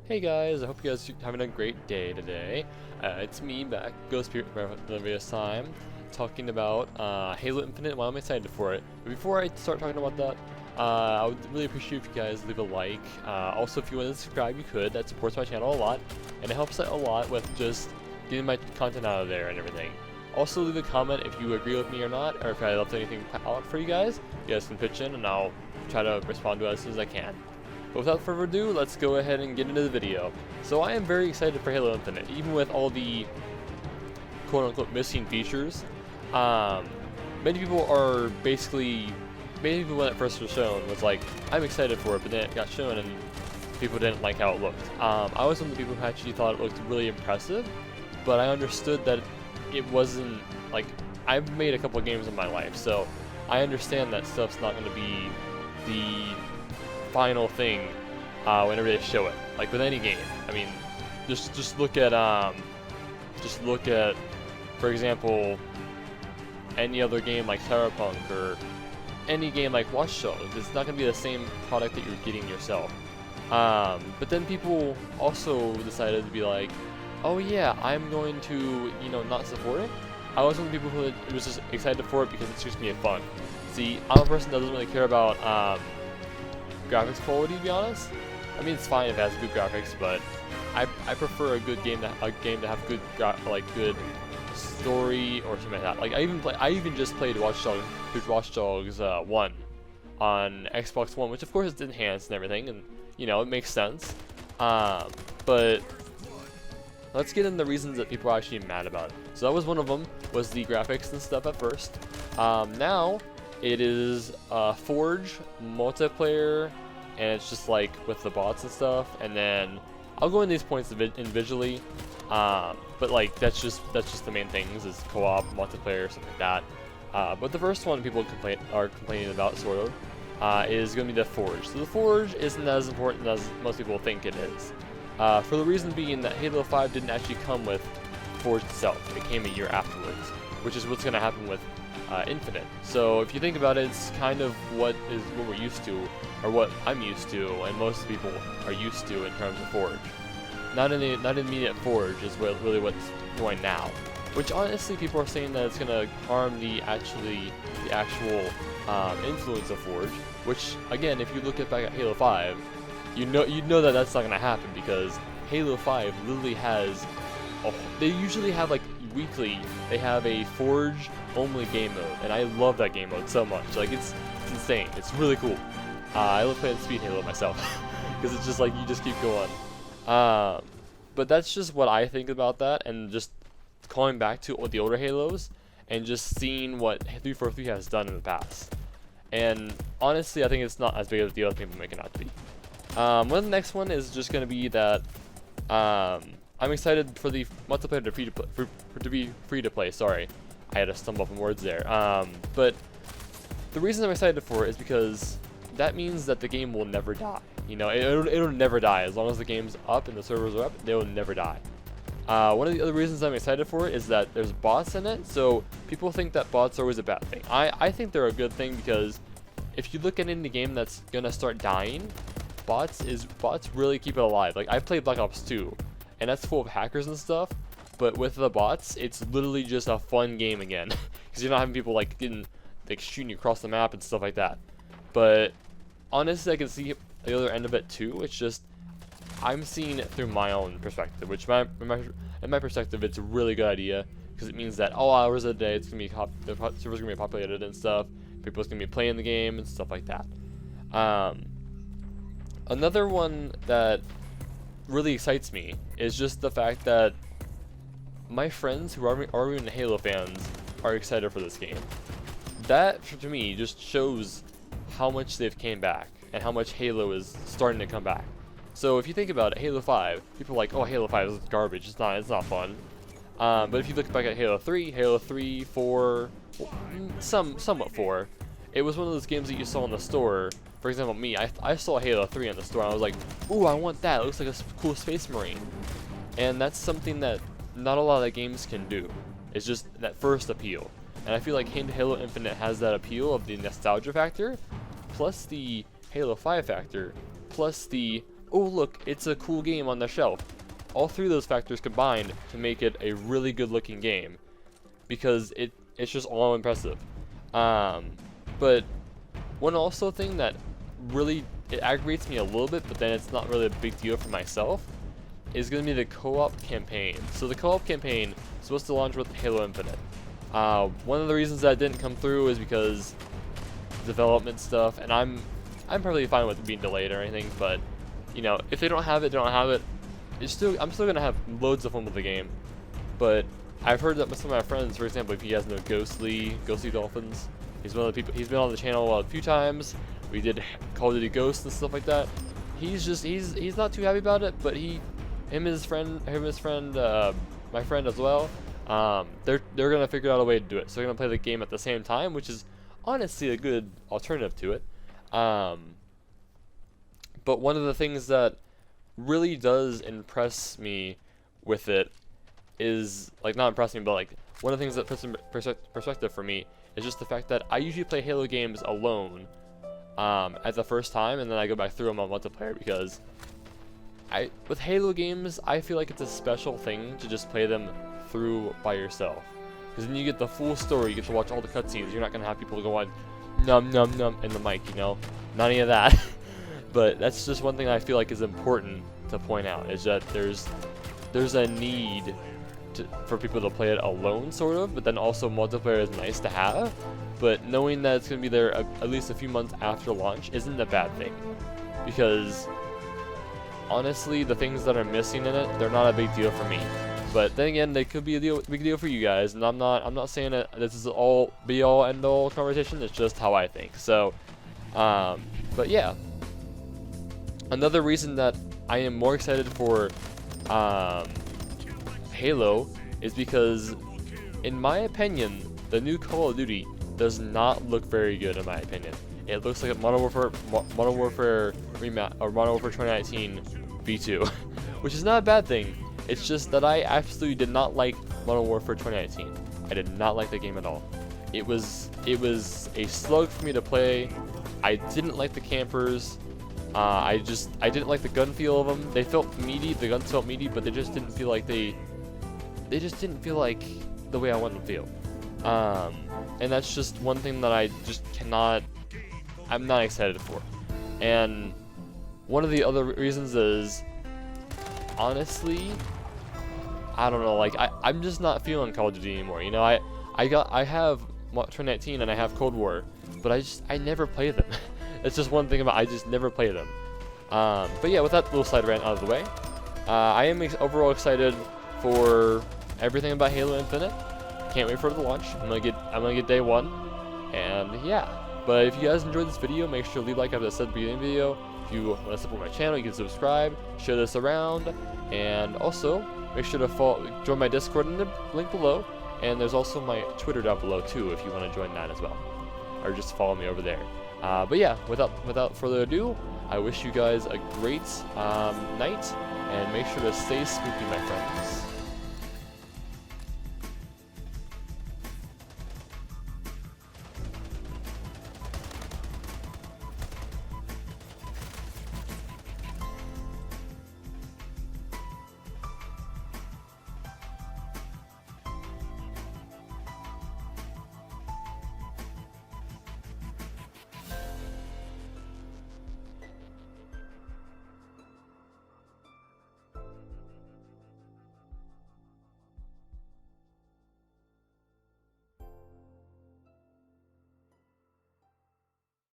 Hey guys, I hope you guys are having a great day today. It's me back, Ghost Spirit for the this time, talking about Halo Infinite. Why I'm excited for it. But before I start talking about that, I would really appreciate if you guys leave a like. Also, if you want to subscribe, you could. That supports my channel a lot, and it helps out a lot with just getting my content out of there and everything. Also, leave a comment if you agree with me or not, or if I left anything out for you guys. You guys can pitch in, and I'll try to respond to it as soon as I can. But without further ado, let's go ahead and get into the video. So I am very excited for Halo Infinite, even with all the quote-unquote missing features. Many people when it first was shown was like, I'm excited for it, but then it got shown and people didn't like how it looked. I was one of the people who actually thought it looked really impressive, but I understood that it wasn't, like, I've made a couple of games in my life, so I understand that stuff's not going to be the final thing whenever they show it. Like with any game, I mean, just look at for example any other game like Cyberpunk or any game like Watch Dogs. It's not gonna be the same product that you're getting yourself. But then people also decided to be like, oh yeah, I'm going to, not support it. I was one of the people who was just excited for it because it's just gonna be fun. See, I'm a person that doesn't really care about graphics quality, to be honest. I mean, it's fine if it has good graphics, but I prefer a good game to have good good story or something like that. Like I even just played Watch Dogs 1 on Xbox One, which of course is enhanced and everything, and it makes sense. But let's get into the reasons that people are actually mad about it. So that was one of them, was the graphics and stuff at first. Now it is Forge multiplayer, and it's just like with the bots and stuff. And then I'll go into these points individually, but like that's just the main things: is co-op, multiplayer, stuff like that. But the first one people are complaining about, sort of, is going to be the Forge. So the Forge isn't as important as most people think it is, for the reason being that Halo 5 didn't actually come with Forge itself. It came a year afterwards, which is what's going to happen with Infinite. So if you think about it, it's kind of what we're used to, or what I'm used to, and most people are used to in terms of Forge. Not immediate Forge is really what's going now. Which honestly, people are saying that it's gonna harm the actual influence of Forge. Which again, if you look back at Halo 5, you know that that's not gonna happen, because Halo 5 literally has they usually have, like, weekly, they have a Forge only game mode, and I love that game mode so much. Like, it's insane. It's really cool. I love playing Speed Halo myself because it's just like you just keep going. But that's just what I think about that, and just calling back to the older Halos and just seeing what 343 has done in the past. And honestly, I think it's not as big of a deal as people make it out to be. One of the next one is just going to be that I'm excited for the multiplayer to be free to play. Sorry, I had to stumble up in words there. But the reason I'm excited for it is because that means that the game will never die. It'll never die as long as the game's up and the servers are up. They will never die. One of the other reasons I'm excited for it is that there's bots in it. So people think that bots are always a bad thing. I think they're a good thing, because if you look at any game that's gonna start dying, bots really keep it alive. Like, I played Black Ops 2. And that's full of hackers and stuff, but with the bots, it's literally just a fun game again, because you're not having people like shooting you across the map and stuff like that. But honestly, I can see the other end of it too. It's just I'm seeing it through my own perspective, which in my perspective, it's a really good idea, because it means that all hours of the day, it's gonna be the server's gonna be populated and stuff. People's gonna be playing the game and stuff like that. Another one that really excites me is just the fact that my friends who are even Halo fans are excited for this game. That, to me, just shows how much they've came back and how much Halo is starting to come back. So if you think about it, Halo 5, people are like, oh, Halo 5 is garbage, it's not fun. But if you look back at Halo 3, 4, somewhat 4, it was one of those games that you saw in the store. For example, me, I saw Halo 3 in the store, and I was like, ooh, I want that. It looks like a cool Space Marine. And that's something that not a lot of games can do. It's just that first appeal. And I feel like Halo Infinite has that appeal of the nostalgia factor, plus the Halo 5 factor, plus the oh look, it's a cool game on the shelf. All three of those factors combined to make it a really good looking game, because it's just all impressive. But one also thing that really, it aggravates me a little bit, but then it's not really a big deal for myself, is going to be the co-op campaign. So the co-op campaign is supposed to launch with Halo Infinite. One of the reasons that didn't come through is because development stuff, and I'm perfectly fine with it being delayed or anything, but you know, if they don't have it, they don't have it. I'm still gonna have loads of fun with the game. But I've heard that some of my friends, for example, if you guys know Ghostly Dolphins, he's one of the people. He's been on the channel a few times. We did Call of Duty Ghosts and stuff like that. He's not too happy about it, but him and his friend, my friend as well. They're gonna figure out a way to do it. So they're gonna play the game at the same time, which is honestly a good alternative to it. But one of the things that really does impress me with it is, like, not impress me, but like one of the things that puts in perspective for me is just the fact that I usually play Halo games alone at the first time, and then I go back through them on multiplayer, because with Halo games, I feel like it's a special thing to just play them through by yourself, because then you get the full story, you get to watch all the cutscenes. You're not gonna have people go on num num num in the mic, you know, not any of that. But that's just one thing I feel like is important to point out, is that there's a need for people to play it alone, sort of, but then also multiplayer is nice to have. But knowing that it's going to be there at least a few months after launch isn't a bad thing, because honestly, the things that are missing in it, they're not a big deal for me. But then again, they could be a big deal for you guys, and I'm not saying that this is all be all end all conversation. It's just how I think. So, but yeah. Another reason that I am more excited for Halo is because, in my opinion, the new Call of Duty does not look very good, in my opinion. It looks like a Modern Warfare Modern Warfare 2019 V2, which is not a bad thing. It's just that I absolutely did not like Modern Warfare 2019. I did not like the game at all. It was a slug for me to play. I didn't like the campers. I didn't like the gun feel of them. They felt meaty. The guns felt meaty, but they just didn't feel like they just didn't feel like the way I want them to feel. And that's just one thing that I just I'm not excited for. And one of the other reasons is, honestly, I don't know, like, I'm just not feeling Call of Duty anymore. You know, I have 2019 and I have Cold War, but I never play them. It's just one thing about, I just never play them. But yeah, with that little side rant out of the way, I am overall excited for everything about Halo Infinite. Can't wait for it to launch. I'm gonna get day one, and yeah. But if you guys enjoyed this video, make sure to leave a like, as I said at the beginning of the video. If you want to support my channel, you can subscribe, share this around, and also make sure to join my Discord in the link below. And there's also my Twitter down below too, if you want to join that as well, or just follow me over there. But yeah, without further ado, I wish you guys a great night, and make sure to stay spooky, my friends.